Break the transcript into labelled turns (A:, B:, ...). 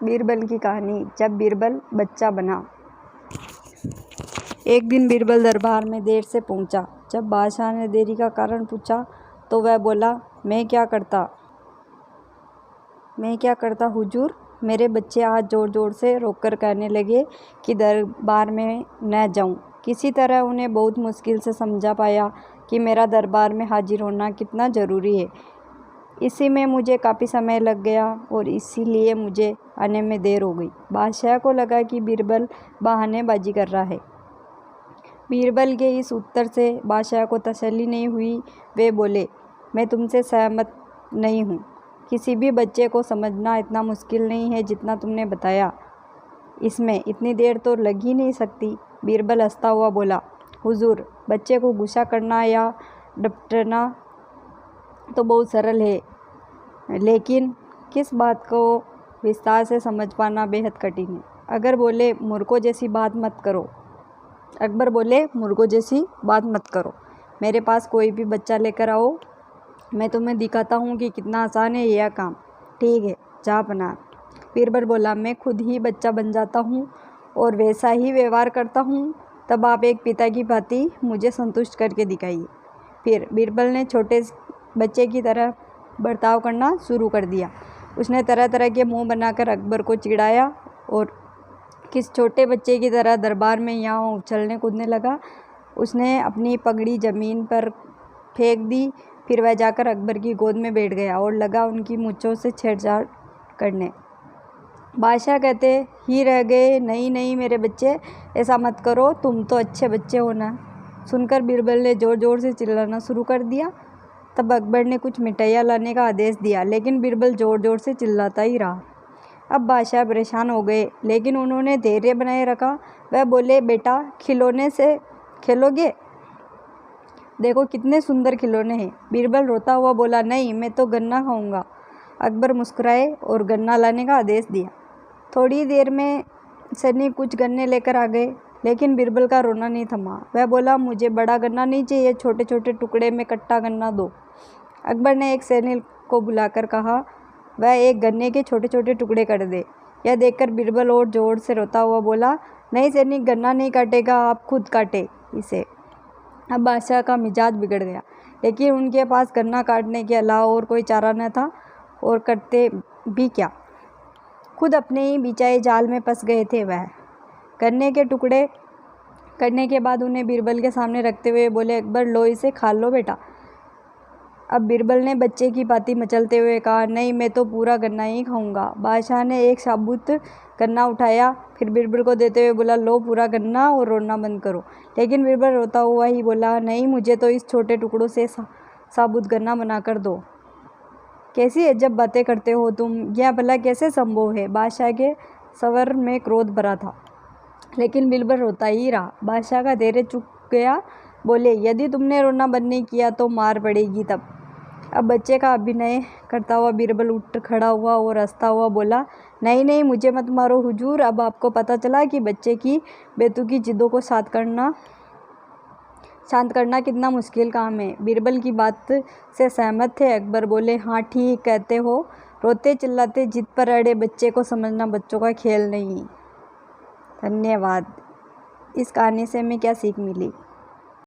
A: बीरबल की कहानी। जब बीरबल बच्चा बना। एक दिन बीरबल दरबार में देर से पहुंचा। जब बादशाह ने देरी का कारण पूछा तो वह बोला, मैं क्या करता हुजूर। मेरे बच्चे आज जोर जोर से रोककर कहने लगे कि दरबार में न जाऊं। किसी तरह उन्हें बहुत मुश्किल से समझा पाया कि मेरा दरबार में हाजिर होना कितना ज़रूरी है। इसी में मुझे काफ़ी समय लग गया और इसीलिए मुझे आने में देर हो गई। बादशाह को लगा कि बीरबल बहानेबाजी कर रहा है। बीरबल के इस उत्तर से बादशाह को तसल्ली नहीं हुई। वे बोले, मैं तुमसे सहमत नहीं हूँ। किसी भी बच्चे को समझना इतना मुश्किल नहीं है जितना तुमने बताया। इसमें इतनी देर तो लग ही नहीं सकती। बीरबल हंसता हुआ बोला, हुजूर, बच्चे को गुस्सा करना या डपटना तो बहुत सरल है, लेकिन किस बात को विस्तार से समझ पाना बेहद कठिन है। अकबर बोले, मूर्खों जैसी बात मत करो। मेरे पास कोई भी बच्चा लेकर आओ, मैं तुम्हें दिखाता हूँ कि कितना आसान है यह काम। ठीक है, जा बना। बीरबल बोला, मैं खुद ही बच्चा बन जाता हूँ और वैसा ही व्यवहार करता हूँ। तब आप एक पिता की भांति मुझे संतुष्ट करके दिखाइए। फिर बीरबल ने छोटे बच्चे की तरह बर्ताव करना शुरू कर दिया। उसने तरह तरह के मुँह बनाकर अकबर को चिढ़ाया और किस छोटे बच्चे की तरह दरबार में यहाँ उछलने कूदने लगा। उसने अपनी पगड़ी ज़मीन पर फेंक दी। फिर वह जाकर अकबर की गोद में बैठ गया और लगा उनकी मूंछों से छेड़छाड़ करने। बादशाह कहते ही रह गए, नहीं नहीं मेरे बच्चे, ऐसा मत करो, तुम तो अच्छे बच्चे हो ना। सुनकर बीरबल ने ज़ोर ज़ोर से चिल्लाना शुरू कर दिया। तब अकबर ने कुछ मिठाइयाँ लाने का आदेश दिया, लेकिन बीरबल ज़ोर ज़ोर से चिल्लाता ही रहा। अब बादशाह परेशान हो गए, लेकिन उन्होंने धैर्य बनाए रखा। वह बोले, बेटा, खिलौने से खेलोगे? देखो कितने सुंदर खिलौने हैं। बीरबल रोता हुआ बोला, नहीं, मैं तो गन्ना खाऊंगा। अकबर मुस्कुराए और गन्ना लाने का आदेश दिया। थोड़ी देर में सैनिक कुछ गन्ने लेकर आ गए, लेकिन बीरबल का रोना नहीं थमा। वह बोला, मुझे बड़ा गन्ना नहीं चाहिए, छोटे छोटे टुकड़े में कट्टा गन्ना दो। अकबर ने एक सैनिक को बुलाकर कहा, वह एक गन्ने के छोटे छोटे टुकड़े कर दे। यह देखकर बीरबल और जोर से रोता हुआ बोला, नहीं सैनिक, गन्ना नहीं काटेगा, आप खुद काटे इसे। अब बादशाह का मिजाज बिगड़ गया, लेकिन उनके पास गन्ना काटने के अलावा और कोई चारा न था, और करते भी क्या। खुद अपने ही बिछाए जाल में फंस गए थे। वह गन्ने के टुकड़े करने के बाद उन्हें बीरबल के सामने रखते हुए बोले, अकबर, लो इसे खा लो बेटा। अब बीरबल ने बच्चे की भांति मचलते हुए कहा, नहीं, मैं तो पूरा गन्ना ही खाऊंगा। बादशाह ने एक साबुत गन्ना उठाया, फिर बीरबल को देते हुए बोला, लो पूरा गन्ना और रोना बंद करो। लेकिन बीरबल रोता हुआ ही बोला, नहीं, मुझे तो इस छोटे टुकड़ों से साबुत गन्ना बनाकर दो। कैसी अजब बातें करते हो तुम, यह भला कैसे संभव है। बादशाह के स्वर में क्रोध भरा था, लेकिन बीरबल रोता ही रहा। बादशाह का धैर्य चुक गया। बोले, यदि तुमने रोना बंद नहीं किया तो मार पड़ेगी तब। अब बच्चे का अभिनय करता हुआ बीरबल उठ खड़ा हुआ और हंसता हुआ बोला, नहीं नहीं, मुझे मत मारो हुजूर। अब आपको पता चला कि बच्चे की बेतुकी जिद्दों को शांत करना कितना मुश्किल काम है। बीरबल की बात से सहमत थे। अकबर बोले, हाँ ठीक कहते हो। रोते चिल्लाते जिद पर अड़े बच्चे को समझना बच्चों का खेल नहीं। धन्यवाद। इस कहानी से हमें क्या सीख मिली?